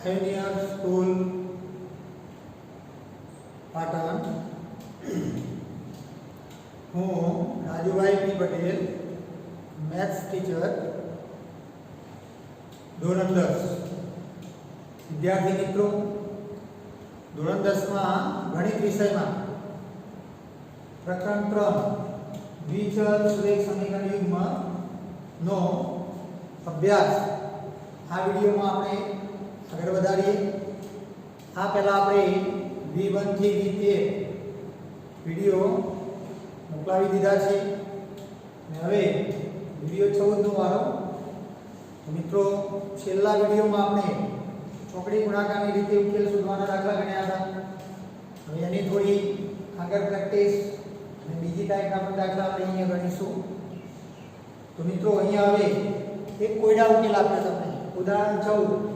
Pioneer School Patan હું રાજુભાઈ પી Patel maths teacher ધોરણ 10 વિદ્યાર્થી મિત્રો ધોરણ 10 માં ગણિત વિષયમાં પ્રકરણ 3 દ્વિચલ સુરેખ સમીકરણ યુગ્મ નો અભ્યાસ આ વિડિયોમાં આપણે આગળ વધારીએ। આ પહેલા આપણે V1 થી V13 વિડિયો મોકલાવી દીધા છે અને હવે વિડિયો 14 નો વારો। તો મિત્રો છેલ્લા વિડિયોમાં આપણે ચોકડી ગુણાકારની રીતે ઉકેલ શોધવાના દાખલા ગણ્યા હતા। હવે એની થોડી આગળ પ્રેક્ટિસ અને બીજી ટાઈપના પણ દાખલા આપણે અહીંયા ગણીશું। તો મિત્રો અહીંયા હવે એક કોયડા ઉકેલ આપ્યો તમને ઉદાહરણ 14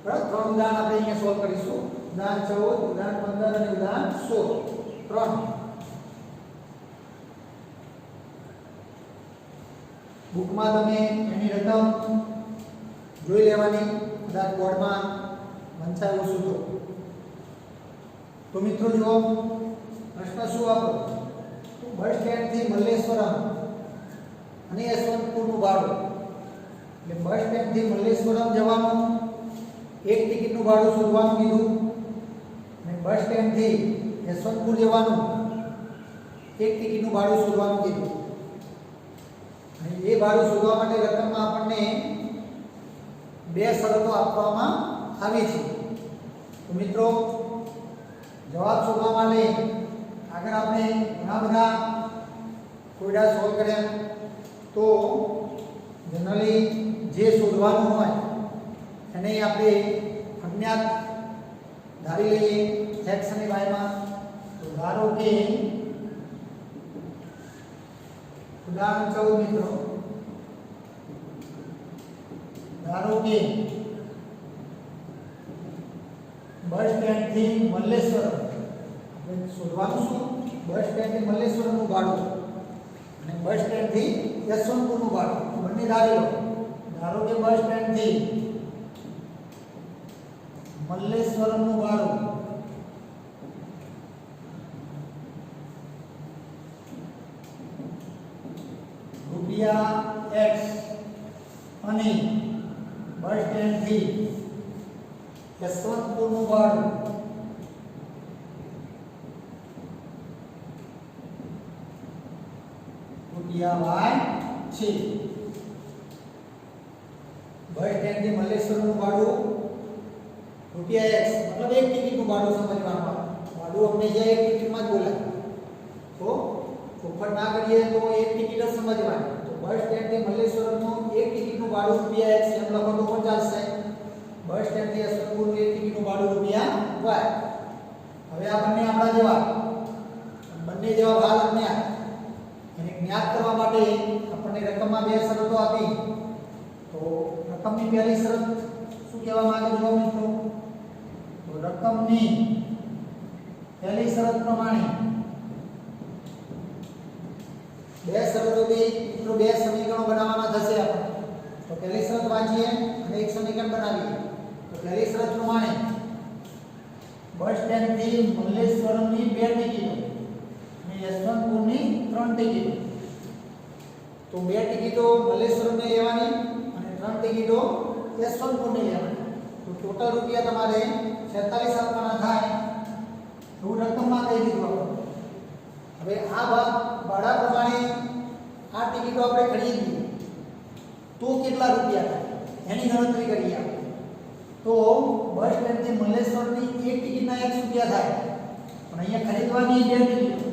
બરાબર। ત્રણ ઉદાહરણ આપણે અહીંયા સોલ્વ કરીશું। ઉદાહરણ 14 ઉદાહરણ 15 અને ઉદાહરણ 16 ત્રણ બુકમાં તમે એની રકમ જોઈ લેવાની કદાચ બોર્ડમાં વંચાયું છે તો મિત્રો જુઓ પ્રશ્ન શું આપો તો બસ સ્ટેન્ડ થી મલ્લેશ્વરમ અને યશવંતપુર નું ભાડું એટલે બસ સ્ટેન્ડ થી મલ્લેશ્વરમ જવાનું એક ટિકિટ નું ભાડું શોધવાનું કીધું અને બસ સ્ટેન્ડ થી યશવંતપુર જવાનું એક ટિકિટ નું ભાડું શોધવાનું કીધું। અને એ ભાડું શોધવા માટે રકમમાં આપણને બે શરતો આપવામાં આવી છે। તો મિત્રો જવાબ શોધવા માટે આગળ આપણે ઘણા બધા કોયડા સોલ્વ કર્યા। તો જનરલી જે શોધવાનું હોય એને આપણે અજ્ઞાત ધારી લઈએ x અને y માં। તો ધારો કે ઉદાહરણ 14 મિત્રો ધારો કે બસ સ્ટેન્ડ થી મલ્લેશ્વરમ આપણે શોધવાનું શું બસ સ્ટેન્ડ થી મલ્લેશ્વરમ નું ભાડું અને બસ સ્ટેન્ડ થી યશવંતપુર નું ભાડું બંને ધારી લો। ધારો કે બસ સ્ટેન્ડ થી મલ્લેશ્વરમ નું ભાડું ₹x અને બસ સ્ટેન્ડ થી યશવંતપુર નું ભાડું y છે। બસ સ્ટેન્ડ થી મલ્લેશ્વર નું ભાડું ₹x मतलब एक टिकट નું ભાડું સમજવાનું। ભાડું આપણે જે એક ટિકિટમાં જ બોલાય તો ચોખવટ ના કરીએ તો એક ટિકિટ જ સમજવાની। તો બસ સ્ટેન્ડ થી મલ્લેશ્વર નું એક ટિકિટ નું ભાડું ₹x એમ લખો તો પણ ચાલશે। બસ સ્ટેન્ડ થી યશવંતપુર નું એક ટિકિટ નું ભાડું y। હવે આ બંને આપણા જવાબ બંને જવાબ હાલ અજ્ઞાત એને જ્ઞાત કરવા માટે આપણને રકમમાં બે શરતો આપી। તો રકમની પહેલી શરત શું કહેવા માંગે છો મિત્રો તો રકમની પહેલી શરત પ્રમાણે બે શરતોથી મિત્રો બે સમીકરણો બનાવવાના થશે આપણે। તો પહેલી શરત વાંચીએ અને એક સમીકરણ બનાવીએ। તો પહેલી શરત પ્રમાણે બસ સ્ટેન્ડ થી મલ્લેશ્વરમની બે ટિકિટો અને યશવંતપુરની ત્રણ ટિકિટો। તો બે ટિકિટો મલ્લેશ્વરમને લેવાની અને ત્રણ ટિકિટો યશવંતપુરને લેવાની। તો ટોટલ રૂપિયા તમારે 46 આપવાના થાય એવું રકમમાં કહી દીધું આપણે। હવે આ ભાડા પ્રમાણે આ ટિકિટો આપણે ખરીદીએ તો કેટલા રૂપિયા થાય એની ગણતરી કરીએ આપણે। તો બસ સ્ટેન્ડ થી મલ્લેશ્વરની એક ટિકિટના x રૂપિયા થાય પણ અહીંયા ખરીદવાની બે ટિકિટો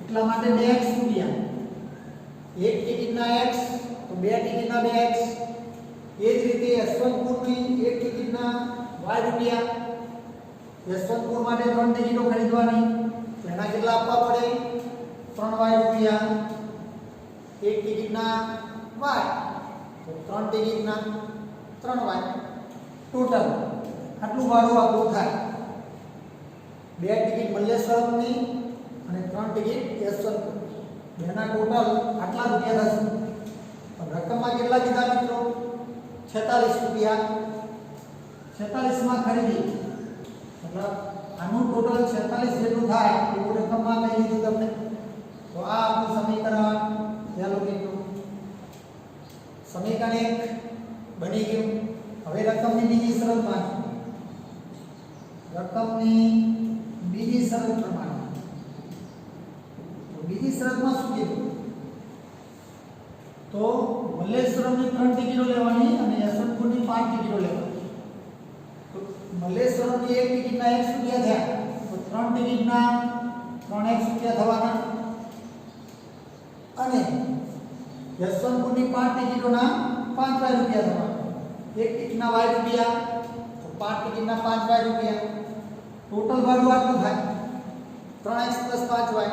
એટલા માટે 2x રૂપિયા એક ટિકિટના x તો બે ટિકિટના 2x। એ જ રીતે યશવંતપુરની એક ટિકિટના y રૂપિયા યશવંતપુર માટે ત્રણ ટિકિટો ખરીદવાની તો એના કેટલા આપવા પડે 3y રૂપિયા એક ટિકિટના y તો ત્રણ ટિકિટના 3y ટોટલ આટલું ભાડું આપણું થાય। બે ટિકિટ મલ્લેશ્વરમની અને ત્રણ ટિકિટ યશવંતપુર બેના ટોટલ આટલા રૂપિયા થશે। પણ રકમમાં કેટલા કીધા મિત્રો 46 રૂપિયા। 46 માં ખરીદી મતલબ આનું ટોટલ 46 જેટલું થાય એવું રકમમાં કહી દીધું તમને. તો આ આપણું સમીકરણ ચાલો મિત્રો સમીકરણ 1 બની ગયું. હવે રકમની બીજી શરત માનો. રકમની બીજી શરત પ્રમાણે તો બીજી શરતમાં શું કીધું તો મલ્લેશ્વરમની 3 ટિકિટો લેવાની અને યશવંતપુરની 5 ટિકિટો લેવાની. તો મલ્લેશ્વરમની એક ટિકિટના 1 રૂપિયા થયા તો 3 ટિકિટના 3x રૂપિયા થવાના અને યશવંતપુરની 5 ટિકિટોના 5y રૂપિયા થવાના. એક ટિકિટના y રૂપિયા તો 5 ટિકિટના 5y રૂપિયા. ટોટલ ભાડું આટલું થાય 3x + 5y.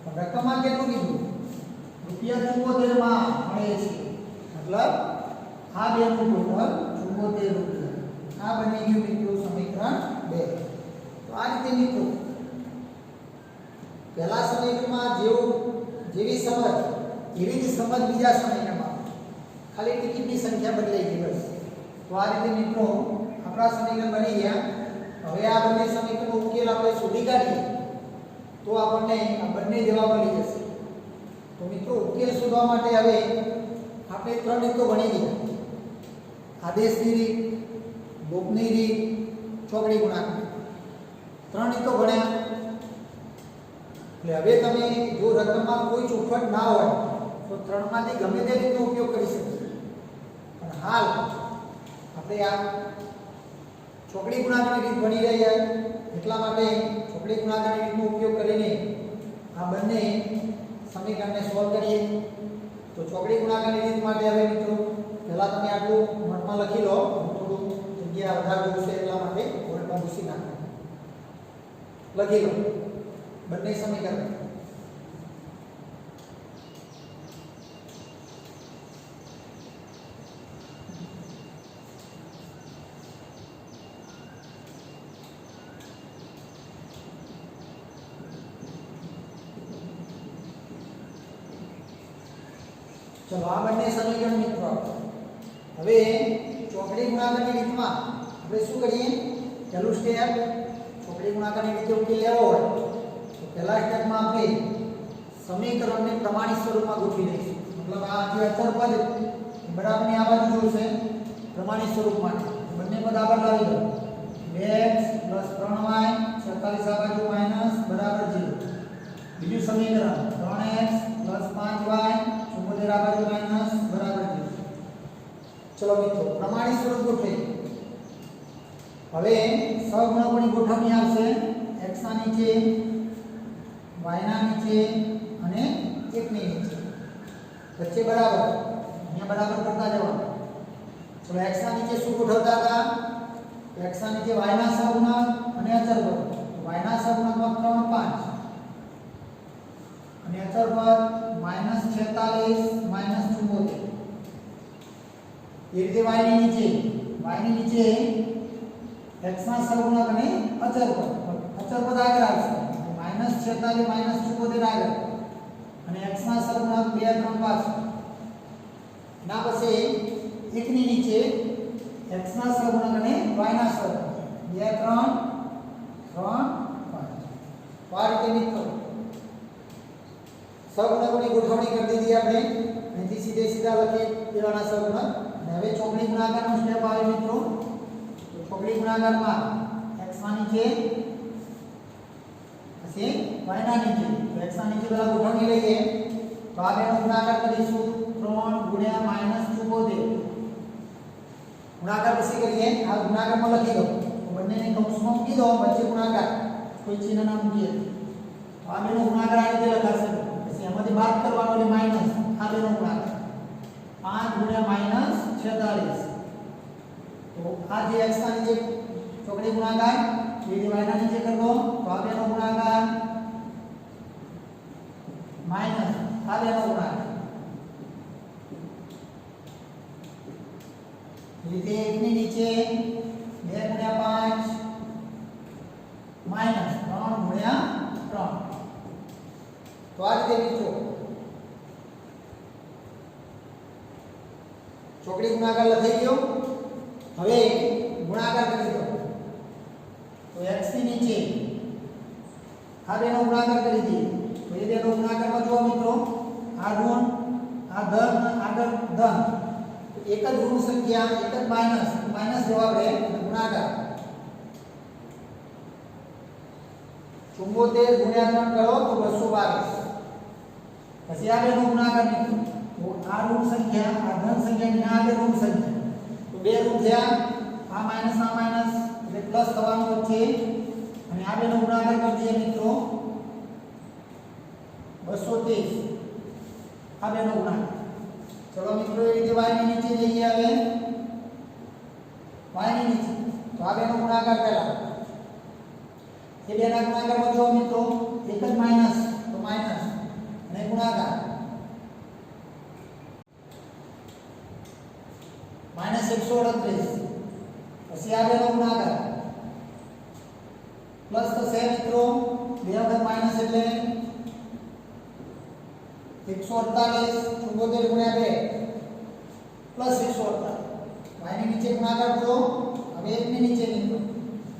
પણ રકમમાં કેટલું કીધું રૂપિયા 74 માં મળે છે મતલબ આ બેનું ટોટલ 74 રૂપિયા. આ બની ગયું મિત્રો સમીકરણ 2. તો આ રીતે મિત્રો પહેલા સમીકરણમાં જેવી સમજ એવી જ સમજ બીજા સમીકરણમાં ખાલી ટિકિટની સંખ્યા બદલાઈ ગઈ બસ. તો આ રીતે મિત્રો આપણા સમીકરણ બની ગયા. હવે આ બંને સમીકરણનો ઉકેલ આપણે શોધી કાઢીએ તો આપણને આ બંને જવાબ મળી જશે. તો મિત્રો ઉકેલ શોધવા માટે હવે આપણે 3 રીતો ભણી ગયા. આદેશની રીત, લોપની રીત, ચોકડી ગુણાકાર. 3 રીતો ભણ્યા. એટલે હવે તમે જો રકમમાં કોઈ ચોખવટ ના હોય તો 3 માંથી ગમે તે રીતનો ઉપયોગ કરી શકો. પણ હાલ આપણે આ ચોકડી ગુણાકારની રીત ભણી રહ્યા એટલા માટે ચોકડી ગુણાકારની રીતનો ઉપયોગ કરીને આ બંને સમીકરણને સોલ્વ કરીએ. તો ચોકડી ગુણાકારની રીત માટે હવે મિત્રો પહેલા તમે આટલું નોટમાં લખી લો. થોડું જગ્યા વધારે જોશે એટલા માટે બોર્ડમાં ભૂસી નાખો. લખી લો બંને સમીકરણ. चलो आ બંને સમીકરણ મિત્રો હવે ચોકડી ગુણાકારની રીતમાં આપણે શું કરીએ પહેલું સ્ટેપ ચોકડી ગુણાકારની રીતે ઉકેલ લેવો હોય તો પહેલા સ્ટેપમાં આપણે સમીકરણને પ્રમાણિત સ્વરૂપમાં ગોઠવી દઈશું. મતલબ આ જે અચળ પદ બરાબરની આ બાજુ જોશે પ્રમાણિત સ્વરૂપમાં બંને પદ આગળ લાવી દો. 2x + 3y 46 આ બાજુ માઈનસ બરાબર 0. બીજું સમીકરણ 3x + 5y 74 આ બાજુ માઈનસ બરાબર 0. ચલો મિત્રો પ્રમાણિત સ્વરૂપ ગોઠવીએ. હવે સહગુણકોની ગોઠવણી આવશે x ના નીચે y ના નીચે અને 1 ની નીચે વચ્ચે બરાબર અહીંયા બરાબર કરતા જવાનું. ચલો x ના નીચે શું ગોઠવતા હતા x ના નીચે y ના સહગુણક અને અચળ પદ. y ના સહગુણકમાં 3 5 અને અચળ પદ -46 -74. એ રીતે y ની નીચે x ના સહગુણક અને અચળ પદ આગળ આવશે -46 -74 આગળ અને x ના સહગુણક 2 3 5. એના પછી 1 ની નીચે x ના સહગુણક અને y ના સહગુણક 2 3 3 5. તો આ રીતે મિત્રો સહગુણકોની ગોઠવણી કરી દીધી આપણે. અહીંથી સીધા લખી દેવાના સહગુણક. અને હવે ચોકડી ગુણાકારનો સ્ટેપ આવે મિત્રો. તો ચોકડી ગુણાકારમાં x ના નીચે પછી y ના નીચે. તો x ના નીચે પહેલા ગોઠવણી લઈએ તો આ બેનો ગુણાકાર કરીશું 3 × -74. ગુણાકાર પછી કરીએ આ ગુણાકારમાં લખી દો. તો બંનેને કૌંસમાં મૂકી દો વચ્ચે ગુણાકાર કોઈ ચિહ્ન ના મૂકીએ. તો આ બેનો ગુણાકાર આ રીતે લખાશે. એમાંથી બાદ કરવાનો એટલે માઈનસ આ બેનો ગુણાકાર 5 × -46. તો આ જે x ના નીચે ચોકડી ગુણાકાર એ y ના નીચે કરી દો. તો આ બેનો ગુણાકાર માઈનસ આ બેનો ગુણાકાર રીતે 1 ની નીચે 2 × 5 માઈનસ 3 × 3. તો આ રીતે મિત્રો ચોકડી ગુણાકાર લખાઈ ગયો. હવે ગુણાકાર કરી દો તો x ની નીચે આ બેનો ગુણાકાર કરી દઈએ તો એ બેનો ગુણાકારમાં જુઓ મિત્રો આ ઋણ આ ધન આગળ ધન એક જ ઋણ સંખ્યા એક જ માઈનસ જવાબ રહે ગુણાકાર 74 ગુણ્યા 3 કરો તો 222 પછી આ બેનો ગુણાકાર મિત્રો તો આ ઋણ સંખ્યા આ ધન સંખ્યા અને આ બે ઋણ સંખ્યા તો બે ઋણ થયા આ માઈનસ એટલે પ્લસ થવાનું વચ્ચે અને આ બેનો ગુણાકાર કરી દઈએ મિત્રો 223 આ બેનો ગુણાકાર ચલો મિત્રો એ રીતે y ની નીચે જઈએ હવે y ની નીચે તો આ બેનો ગુણાકાર પહેલા એ બેના ગુણાકારમાં જો મિત્રો એક જ માઈનસ તો માઈનસ અને ગુણાકાર -138 પછી આ બેનો ગુણાકાર પ્લસ થશે મિત્રો બે વખત માઈનસ એટલે 148 74 ગુણ્યા 2 પ્લસ 148 y ની નીચે ગુણાકાર કરો હવે 1 ની નીચે મિત્રો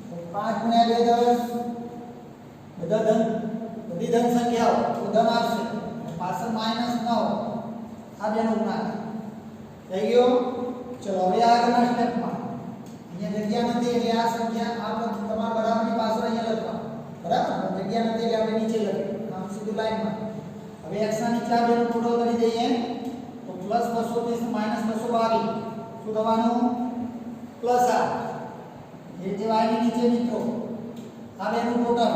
તો 5 ગુણ્યા 2 10 બધી ધન સંખ્યાઓ તો ધન આવશે પાછળ -9 આ બેનો ગુણાકાર થઈ ગયો ચલો હવે આગળના સ્ટેપમાં અહીંયા જગ્યા નથી એટલે આ સંખ્યા આ તમારા બરાબરની પાછળ અહીંયા લખવા બરાબર જગ્યા નથી એટલે આપણે નીચે લખીએ આમ સીધું લાઈનમાં હવે x ના નીચે આ બેનો ટોટલ કરી દઈએ તો +230 -222 શું થવાનું પ્લસ આ એ જે y ની નીચે મિત્રો આ બેનું ટોટલ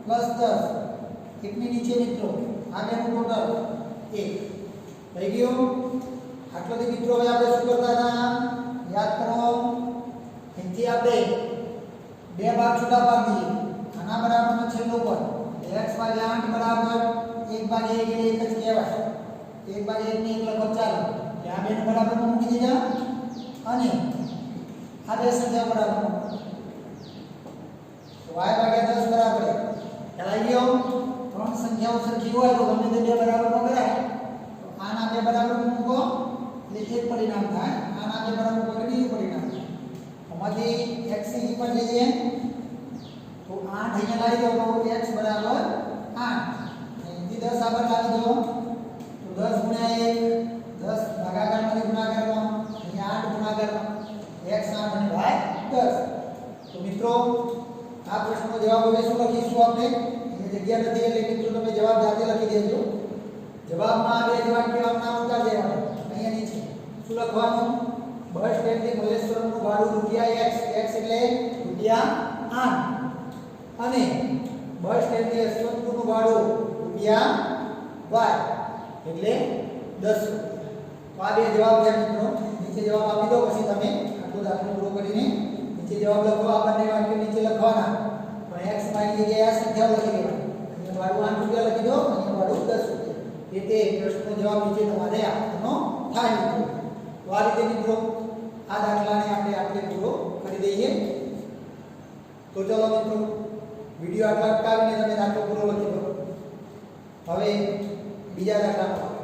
+10 એક ની નીચે મિત્રો આ બેનું ટોટલ 1 થઈ ગયું આટલાથી મિત્રો હવે આપણે શું કરતા હતા યાદ કરો અહીંથી આપણે બે ભાગ છૂટા પાડી દઈએ આના બરાબરનો છેલ્લો પદ x / 8 બરાબર 1/1 એટલે એક જ કહેવાય 1/1 ને 1 લખો ચાલો એટલે આ બેને બરાબર મૂકી દીધા અને આ બે સંખ્યા બરાબર તો y / 10 બરાબર ખ્યાલ આવી ગયો ત્રણ સંખ્યાઓ સરખી હોય તો ગમે તે બે બરાબરનો કરાય તો આના બે બરાબર મૂકો એટલે એક પરિણામ થાય આના બે બરાબર મૂકો એટલે બીજું પરિણામ થાય આમાંથી x ની કિંમત લઈએ તો 8 અહીંયા લાવી દો તો x બરાબર 8 અહીંથી 10 આગળ લાવી દો તો 10 ગુણ્યા 1 10 ભાગાકારમાંથી ગુણાકારમાં અહીંયા 8 ગુણાકારમાં x 8 અને y 10 તો મિત્રો આ પ્રશ્નનો જવાબ હવે શું લખીશું આપણે અહીંયા જગ્યા નથી એટલે મિત્રો તમે જવાબ જાતે લખી દેજો જવાબમાં આવે જવાબ કેવા નામ ઉતાર દેવાનું અહીંયા નીચે શું લખવાનું બસ સ્ટેન્ડથી મલેશ્વરમનું ભાડું રૂપિયા x એટલે રૂપિયા 8 અને બસ સ્ટેન્ડથી યશવંતપુરનું ભાડું રૂપિયા y એટલે 10 તો આ બે જવાબ છે મિત્રો નીચે જવાબ આપી દો પછી તમે આટલો દાખલો પૂરો કરીને નીચે જવાબ લખો આ બંને વાક્યો નીચે લખવાના પણ x ની જગ્યાએ આ સંખ્યાઓ લખી દેવાની અહીંયા ભાડું 8 રૂપિયા લખી દો અહીંયા ભાડું 10 રૂપિયા એટલે પ્રશ્નનો જવાબ નીચે તમારે આપવાનો થાય મિત્રો તો આ રીતે મિત્રો આ દાખલાને આપણે પૂરો કરી દઈએ તો ચલો મિત્રો વિડિયો આટલા અટકાવીને તમે દાખલો પૂરો લખી દો હવે બીજા દાખલામાં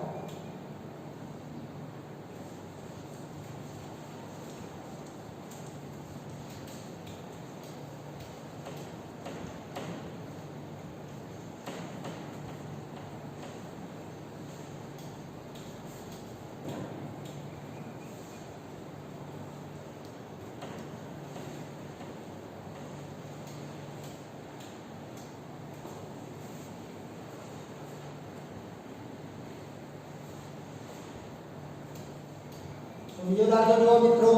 બીજો દાખલો જુઓ મિત્રો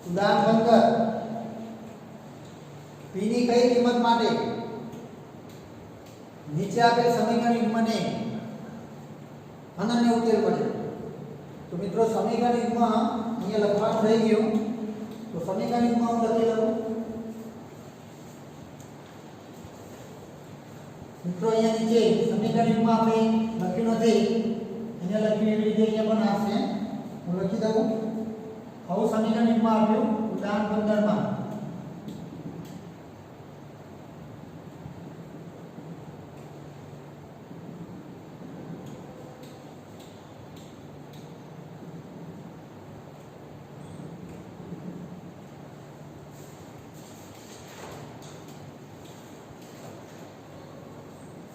ઉદાહરણ 15 p ની કઈ કિંમત માટે નીચે આપેલ સમીકરણ યુગ્મને અનન્ય ઉકેલ મળે તો મિત્રો સમીકરણ યુગ્મ અહીંયા લખવાનું રહી ગયું તો સમીકરણ યુગ્મ હું લખી લઉં મિત્રો અહીંયા નીચે સમીકરણ યુગ્મ આપણે લખ્યું નથી અહીંયા લખ્યું એવી રીતે અહીંયા પણ આવશે હું લખી દઉં આવું સમીકરણ યુગ્મ આપ્યું ઉદાહરણ 15 માં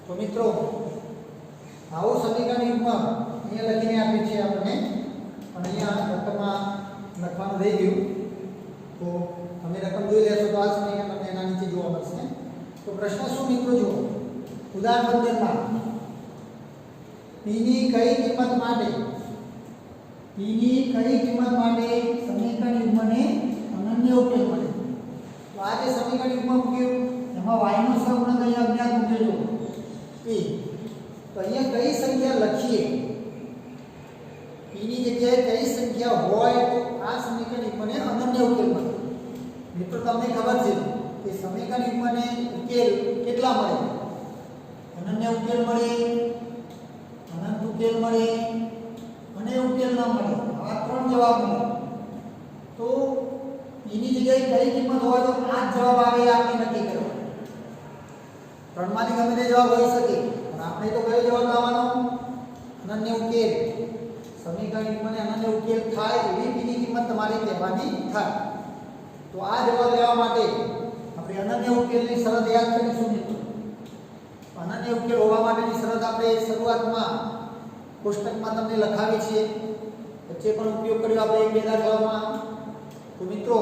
તો મિત્રો આવું સમીકરણ યુગ્મ અહીંયા લખીને આપ્યું છે આપણને, પણ અહીંયા રકમમાં લખવાનું રહી ગયું. તો તમે રકમ જોઈ લેશો તો આ સમીકરણ તમને એના નીચે જોવા મળશે. તો પ્રશ્ન શું મિત્રો જુઓ, ઉદાહરણ 15 માં p ની કઈ કિંમત માટે સમીકરણ યુગ્મને અનન્ય ઉકેલ મળે. તો આ જે સમીકરણ યુગ્મ મૂક્યું એમાં y નો સહગુણક અહીંયા અજ્ઞાત મૂકેલો p. તો અહીંયા કઈ સંખ્યા લખીએ, p ની જગ્યાએ કઈ સંખ્યા હોય તો આ સમીકરણ યુગ્મને અનન્ય ઉકેલ મળે. મિત્રો તમને ખબર છે કે સમીકરણ યુગ્મને ઉકેલ કેટલા મળે? અનન્ય ઉકેલ મળે, અનંત ઉકેલ મળે અને ઉકેલ ન મળે. આ ત્રણ જવાબ મળે. તો p ની જગ્યાએ કઈ કિંમત હોય તો આ જ જવાબ આવે એ આપણે નક્કી કરવાનું. ત્રણમાંથી ગમે તે જવાબ હોઈ શકે, પણ આપણે તો કયો જવાબ લાવવાનો? અનન્ય ઉકેલ. સમીકરણ યુગ્મને અનન્ય ઉકેલ થાય એવી p ની કિંમત તમારે કહેવાની થાય. તો આ જવાબ લેવા માટે આપણે અનન્ય ઉકેલની શરત યાદ કરીશું મિત્રો. અનન્ય ઉકેલ હોવા માટેની શરત આપણે શરૂઆતમાં કોષ્ટકમાં તમને લખાવી છે, વચ્ચે પણ ઉપયોગ કર્યો આપણે એક બેના જવાબમાં. તો મિત્રો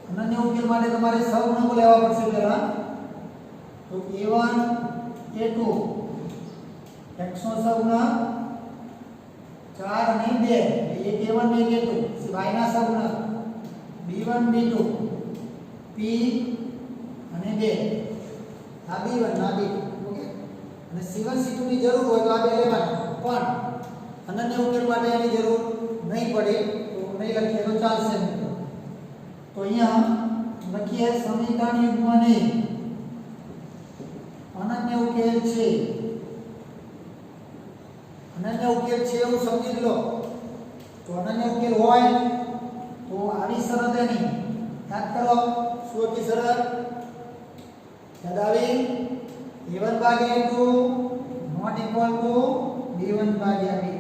અનન્ય ઉકેલ માટે તમારે સહગુણકો લેવા પડશે પહેલા. તો a1 a2 x નો સહગુણક 4 અને 2, એક a1 ને એક a2, y ના સહગુણક b1 b2 p અને 2, આ b1 ના b2. ઓકે, અને c1 c2 ની જરૂર હોય તો આ બે લેવાના, પણ અનન્ય ઉકેલ માટે એની જરૂર નહીં પડે તો નહીં લખીએ તો ચાલશે મિત્રો. તો અહીંયા લખીએ સમીકરણ યુગ્મને અનન્ય ઉકેલ છે. અનન્ય ઉકેલ છે એવું સમજી લો. તો અનન્ય ઉકેલ હોય તો આવી શરત એની યાદ કરો. શું હતી શરત? યાદ આવી? a1 ભાગ્યા a2 not equal two b1 ભાગ્યા b2.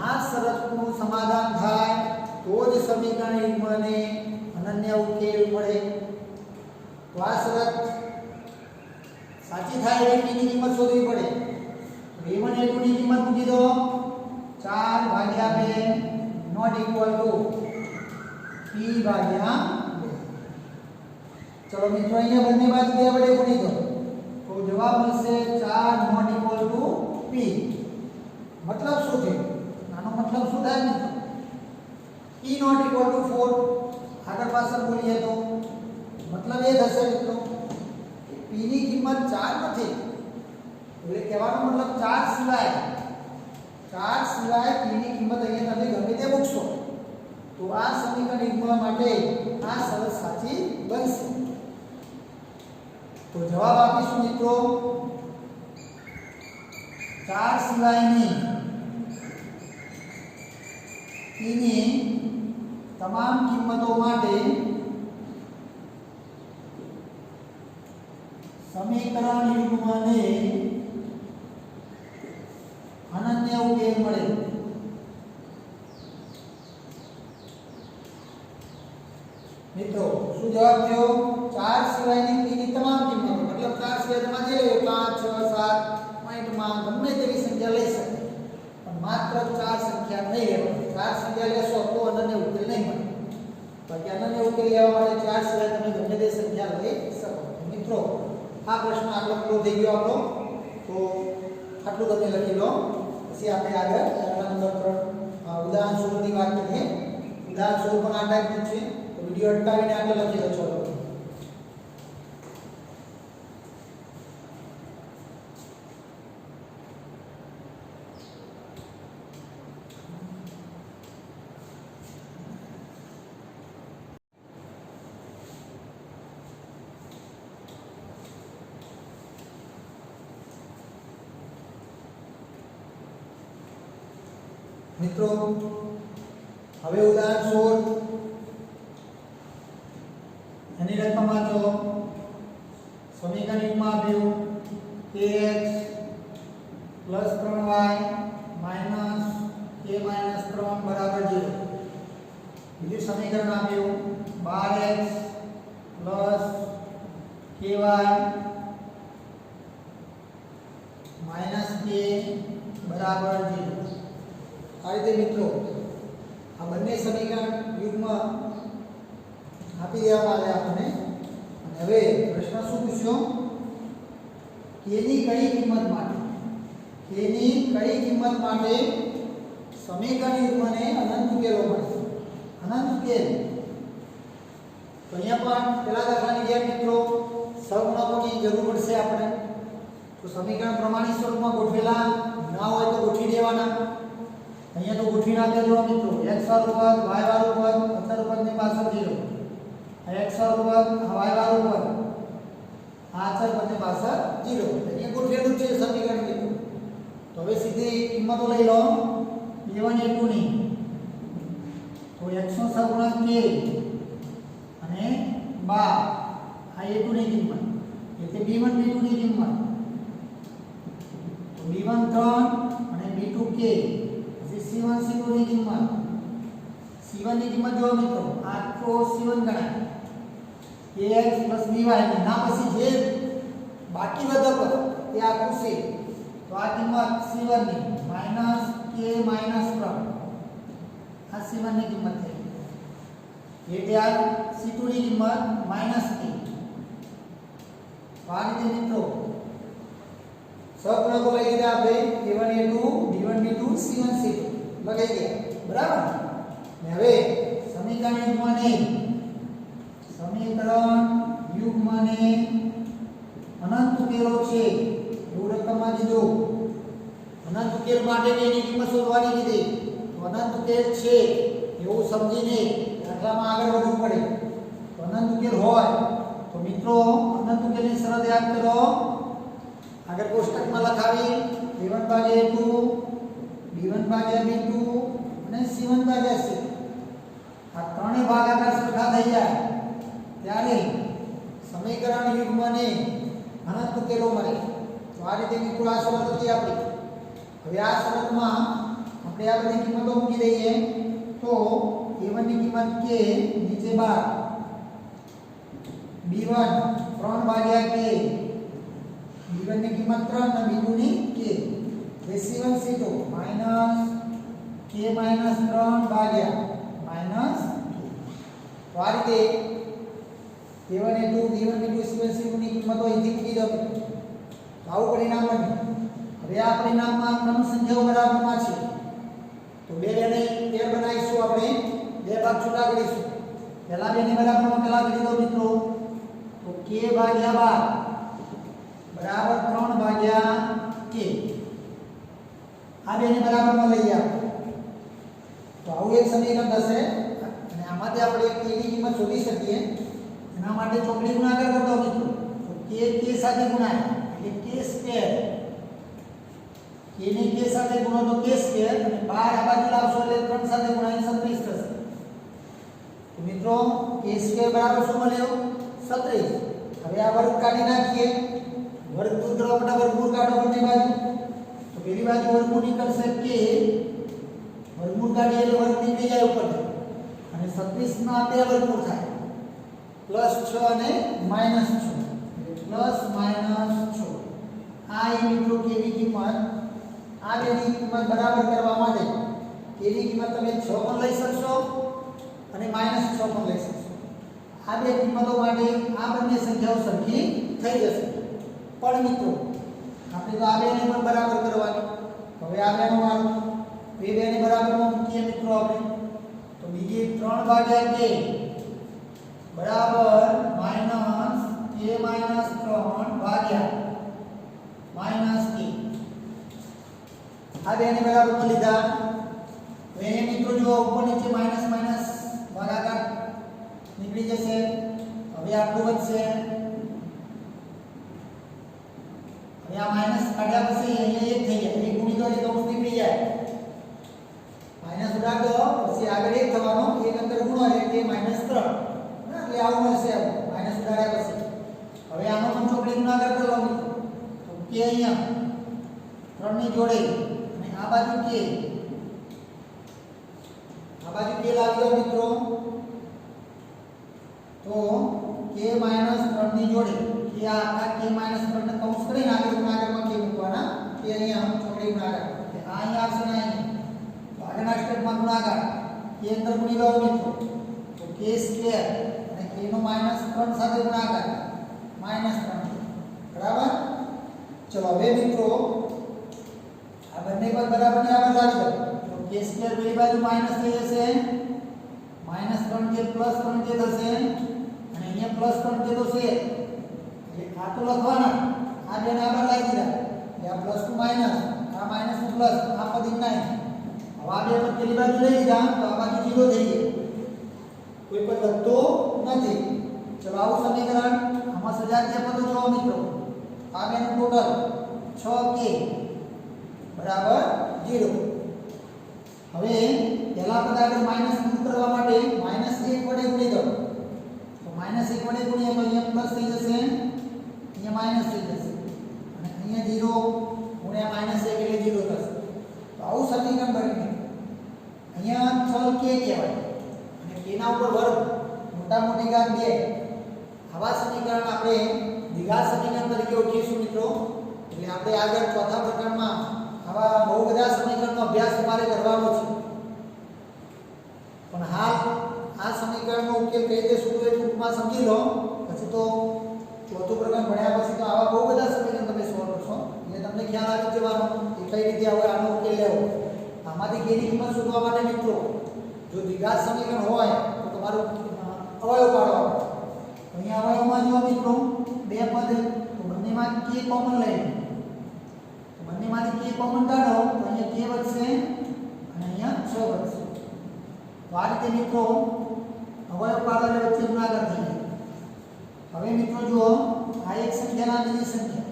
આ શરતનું સમાધાન થાય તો જ સમીકરણ યુગ્મને અનન્ય ઉકેલ મળે. તો આ શરત સાચી થાય એવી p ની કિંમત શોધવી પડે. a1 a2 ની કિંમત મૂકી દો 4 ભાગ્યા 2 નોટ ઇક્વલ ટુ p ભાગ્યા 2. ચલો મિત્રો અહીંયા બંને બાજુ 2 વડે ગુણી દો તો જવાબ મળશે 4 નોટ ઇક્વલ ટુ p. મતલબ શું છે? આનો મતલબ શું થાય મિત્રો? p not equal to 4. આગળ પાછળ બોલીએ તો મતલબ એ થશે મિત્રો કે p ની કિંમત 4 નથી. એટલે કહેવાનો મતલબ 4 સિવાય p ની કિંમત અહીંયા તમે ગમે તે મૂકશો તો આ સમીકરણ યુગ્મ માટે આ શરત સાચી બનશે. તો જવાબ આપીશું મિત્રો 4 સિવાયની p ની તમામ કિંમતો માટે સમીકરણ યુગ્મને અનન્ય ઉકેલ મળે. મિત્રો શું જવાબ થયો? 4 સિવાયની p ની તમામ કિંમતો, મતલબ 4 સિવાય તમારે જે લેવો 5 6 7 પોઈન્ટમાં ગમે તેવી સંખ્યા લઈ શકે, પણ માત્ર 4 સંખ્યા નહીં લેવાની. 4 સંખ્યા લેશો તો અનન્ય ઉકેલ નહીં મળે. બાકી અનન્ય ઉકેલ લેવા માટે 4 સિવાય તમે ગમે તે સંખ્યા લઈ શકો. મિત્રો આ પ્રશ્ન આટલો પૂરો થઈ ગયો આપણો. તો આટલું તમે લખી લો. પછી આપણે આગળ દાખલા નંબર 3 ઉદાહરણ 16 ની વાત કરીએ. ઉદાહરણ 16 પણ આ ટાઈપનું છે. તો વિડિયો અટકાવીને આગળ લખી લો. ચલો મિત્રો હવે ઉદાહરણ 16 એની રકમ વાંચો. સમીકરણ યુગ્મ આપ્યું ax + 3y - k - 3 બરાબર 0. બીજું સમીકરણ આપ્યું 12x + ky માઇનસ કે બરાબર 0. આ રીતે મિત્રો આ બંને સમીકરણ યુગ્મ આપી દેવામાં આવે આપણને. અને હવે પ્રશ્ન શું પૂછ્યો? k ની કઈ કિંમત માટે સમીકરણ યુગ્મને અનંત ઉકેલો મળશે? અનંત ઉકેલ તો અહીંયા પણ પેલા દાખલાની જેમ મિત્રો સહગુણકોની જરૂર પડશે આપણે. તો સમીકરણ પ્રમાણિત સ્વરૂપમાં ગોઠવેલા ના હોય તો ગોઠવી દેવાના. અહીંયા તો ગોઠવી નાખ્યા જો મિત્રો, x વાળું પદ, y વાળું પદ, અચળ પદની પાછળ 0. x વાળું પદ, y વાળું પદ, આ અચળ પદની પાછળ 0. અહીંયા ગોઠવેલું છે સમીકરણ મિત્રો. તો હવે સીધી કિંમતો લઈ લો a1 a2 ની. તો x નો સહગુણક k અને 12 આ a2 ની કિંમત, એટલે b1 b2 ની કિંમત. તો b1 3 અને b2 k, પછી c1 c2 ની કિંમત. c1 ની કિંમત જો મિત્રો આખો c1 ગણાય ax by ના પછી જે બાકી વધે પદ તે આખું છે. તો આ કિંમત c1 ની માઈનસ k માઈનસ 3, આ c1 ની કિંમત થઈ. એટલે આ c2 ની કિંમત માઈનસ k. તો આ રીતે મિત્રો સહગુણકો લઈ લીધા આપણે a1 a2 b1 b2 c1 c2 લગાઈ ગયા, બરાબર. ને હવે સમીકરણ યુગ્મને અનંત ઉકેલો છે એવું રકમમાં દીધું. અનંત ઉકેલ માટે એની કિંમત શોધવાની કીધી. તો અનંત ઉકેલ છે એવું સમજીને દાખલામાં આગળ વધવું પડે. તો અનંત ઉકેલ હોય તો મિત્રો અનંત ઉકેલની શરત યાદ કરો. આગળ કોષ્ટકમાં લખાવી a1 ભાગ્યા a2 b1 ભાગ્યા b2 અને c1 ભાગ્યા c. આ ત્રણેય ભાગાકાર સરખા થઈ જાય ત્યારે સમીકરણ યુગ્મને અનંત ઉકેલો મળે. તો આ રીતે મિત્રો આ શરત હતી આપણી. હવે આ શરતમાં આપણે આ બધી કિંમતો મૂકી દઈએ. તો a1 ની કિંમત k નીચે 12, b1 3 ભાગ્યા k, b1 ની કિંમત 3 અને b2 ની k, c1 c2 minus k minus 3 ભાગ્યા માઈનસ. તો આ રીતે a1 a2 b1 b2 c1 c2 ની કિંમતો અહીંથી મૂકી દો. આવું પરિણામ બન્યું. હવે આ પરિણામમાં ક્રમ સંખ્યાઓ બરાબરમાં છે. તો બે બેને પેર બનાવીશું આપણે, બે ભાગ છૂટા કરીશું. પહેલા બેની બરાબરમાં પહેલા કરી દો મિત્રો. તો k ભાગ્યા 12 બરાબર 3 ભાગ્યા k. આ બેની બરાબરમાં લઈ આવો. તો આવું એક સમીકરણ થશે. અને આમાંથી આપણે k ની કિંમત શોધી શકીએ. એના માટે ચોકડી ગુણાકાર કરતો મિત્રો. તો k k સાથે ગુણાય એટલે k સ્ક્વેર. k ને k સાથે ગુણો તો k સ્ક્વેર, અને 12 આ બાજુ લાવશો એટલે 3 સાથે ગુણાઈને 36 થશે. તો મિત્રો k સ્ક્વેર બરાબર શું મળ્યો? 36. હવે આ વર્ગ કાઢી નાખીએ. વર્ગ દૂર કરવા માટે વર્ગમૂળ કાઢો બંને બાજુ. તો પેલી બાજુ વર્ગમૂળ નીકળશે k, વર્ગમૂળ કાઢીએ એટલે વર્ગ નીકળી જાય ઉપર, અને 36 ના બે વર્ગમૂળ થાય +6 અને -6, પ્લસ માઈનસ 6. આ મિત્રો k ની કિંમત, આ બેની કિંમત બરાબર કરવા માટે k ની કિંમત તમે 6 પણ લઈ શકશો અને -6 પણ લઈ શકશો. આ બે કિંમતો માટે આ બંને સંખ્યાઓ સરખી થઈ જશે. પણ મિત્રો આપણે તો આ બેને પણ બરાબર કરવાની. હવે આ બેનો વારો બે બેને બરાબરમાં મૂકીએ મિત્રો આપણે. તો બીજી 3 ભાગ્યા k બરાબર માઈનસ k માઈનસ 3 ભાગ્યા માઈનસ k. આ બેને બરાબરમાં લીધા. તો એને મિત્રો જો ઉપર નીચે માઈનસ માઈનસ ભાગાકાર નીકળી જશે. હવે આટલું વધશે. હવે આ માઈનસ કાઢ્યા પછી અહીંયા 1 થઈ જાય. 1 ગુણી દો એટલે કૌંસ નીકળી જાય. માઈનસ ઉડાડ દો પછી આગળ 1 થવાનો, 1 અંદર ગુણો એટલે -3. એટલે આવું મળશે. માઈનસ ઉડાડ્યા પછી હવે આનો પણ ચોકડી ગુણાકાર કરો મિત્રો. તો k અહીંયા 3 ની જોડે અને આ બાજુ k, આ બાજુ k લાવી દો મિત્રો. તો k -3 ની જોડે k, આ k -3 ને કૌંસ કરીને આગળ ગુણાકારમાં k મૂકવાના, k કે અંદર ગુણી લો મિત્રો તો k સ્ક્વેર અને k નો -3 સાથે ગુણાકાર -3 બરાબર। ચલો હવે મિત્રો આ બંને પર બરાબરની આગળ લાવી દો તો k સ્ક્વેર બે બાજુ માઈનસ થઈ જશે -3k +3k થશે અને અહીંયા +3k તો છે એટલે આ તો લખવાના આ બેને આગળ લાવી દીધા એટલે આ પ્લસ ટુ માઈનસ આ માઈનસ નું પ્લસ આ પદ ઇન્નાય હવે આ બે પદ પેલી બાજુ લઈ લીધા તો આ બાજુ 0 થઈ ગઈ કોઈ પદ વધતો નથી। ચલો આવું સમીકરણ આમાં સજાતીય પદો જોવો મિત્રો આ બેનું ટોટલ 6k બરાબર 0। હવે પહેલા પદ આગળ માઈનસ દૂર કરવા માટે -1 વડે ગુણી દો તો -1 વડે ગુણીએ તો અહીંયા પ્લસ થઈ જશે અહીંયા માઈનસ થઈ જશે અને અહીંયા 0 ગુણ્યા -1 એટલે 0 થશે તો આવું સમીકરણ બની અહીંયા ચલ k કહેવાય અને k ના ઉપર વર્ગ મોટા મોટી ઘાત 2 આવા સમીકરણ આપણે દ્વિઘાત સમીકરણ તરીકે ઓળખીશું મિત્રો। એટલે આપણે આગળ ચોથા પ્રકરણમાં આવા બહુ બધા સમીકરણનો અભ્યાસ તમારે કરવાનો છે પણ હાલ આ સમીકરણનો ઉકેલ કઈ રીતે શોધવો એ ટૂંકમાં સમજી લો પછી તો ચોથું પ્રકરણ ભણ્યા પછી તો આવા બહુ બધા સમીકરણ તમે સોલ્વ કરશો એટલે તમને ખ્યાલ આવી જવાનો કે કઈ રીતે હવે આનો ઉકેલ લેવો। આમાંથી k ની કિંમત શોધવા માટે મિત્રો જો દ્વિઘાત સમીકરણ હોય તો તમારું અવયવ પાડવાનો અહીંયા અવયવમાં જો મિત્રો બે પદ તો બંનેમાં k કોમન લઈ તો બંનેમાંથી k કોમન કાઢો તો અહીંયા k વધશે અને અહીંયા 6 વધશે। તો આ રીતે મિત્રો અવયવ પાડો એટલે વચ્ચે ગુણાકાર થઈ જાય। હવે મિત્રો જુઓ આ એક સંખ્યાના બીજી સંખ્યા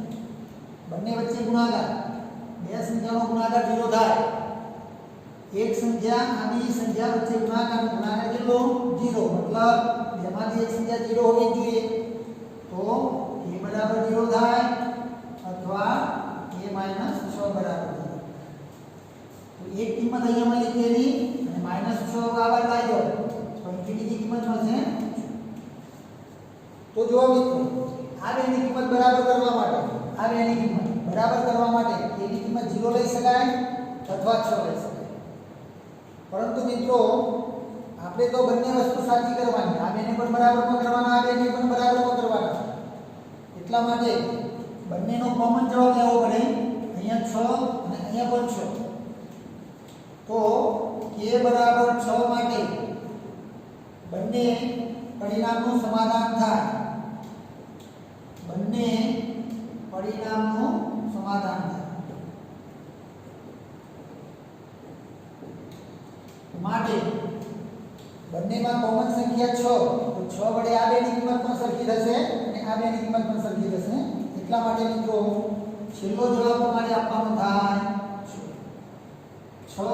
બંને વચ્ચે ગુણાકાર બે સંખ્યાનો ગુણાકાર 0 થાય એક સંખ્યા આ બીજી સંખ્યા વચ્ચે ગુણાકાર કેટલો 0 મતલબ જેમાંથી એક સંખ્યા 0 હોવી જોઈએ તો a બરાબર 0 થાય અથવા a - 6 બરાબર થાય તો એક કિંમત અહીંયા મળી તેની અને -6 આગળ લાવી દો તો ઇન્ફિનિટી કિંમત મળશે। તો જો મિત્રો આ બેની કિંમત બરાબર કરવા માટે a ની કિંમત 0 લઈ શકાય અથવા 6 લઈ શકાય પરંતુ મિત્રો આપણે તો બંને વસ્તુ સાચી કરવાની આ બેને પણ બરાબરમાં કરવાના આ બેને પણ બરાબરમાં કરવાના એટલા માટે બંનેનો કોમન જવાબ લેવો પડે અહીંયા 6 અને અહીંયા પણ 6 તો k બરાબર 6 માટે બંને પરિણામનું સમાધાન થાય બંને પરિણામનું સમાધાન થાય માટે બંનેમાં કોમન સંખ્યા 6 તો 6 વડે આ બેની કિંમત પણ સરખી થશે અને આ બેની કિંમત પણ સરખી થશે એટલા માટે મિત્રો છેલ્લો જવાબ તમારે આપવાનો થાય 6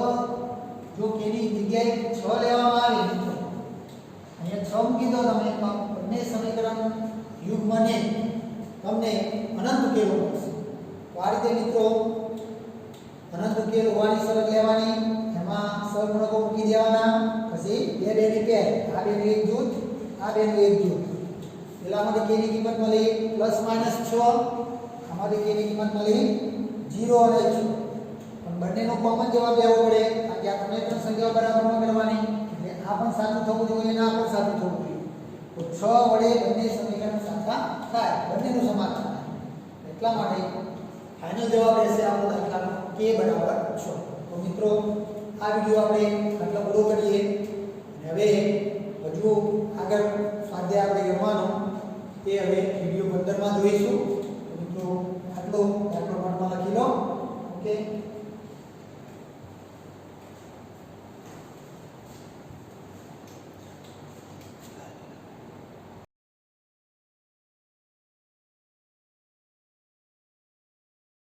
જો k ની જગ્યાએ 6 લેવામાં આવે મિત્રો અહીંયા 6 મૂકી દો તમે બંને સમીકરણ યુગ્મને તમને અનંત ઉકેલો મળશે। તો આ રીતે મિત્રો અનંત ઉકેલ હોવાની શરત લેવાની એમાં સહગુણકો મૂકી દેવાના પછી બે બેની પેર આ બેનું એક જૂથ આ બેનું એક જૂથ પેલામાંથી k ની કિંમત મળી +- 6 આમાંથી k ની કિંમત મળી 0 અને 6 પણ બંનેનો કોમન જવાબ લેવો પડે કારણ કે આ તમે ત્રણ સંખ્યાઓ બરાબરમાં કરવાની એટલે આ પણ સાચું થવું જોઈએ અને આ પણ સાચું થવું જોઈએ તો 6 વડે બંને સમીકરણ સાચા થાય બંનેનું સમાધાન થાય એટલા માટે ફાઇનલ જવાબ રહેશે આપણો દાખલાનો k બરાબર 6। તો મિત્રો આ વિડિયો આપણે આટલો પૂરો કરીએ।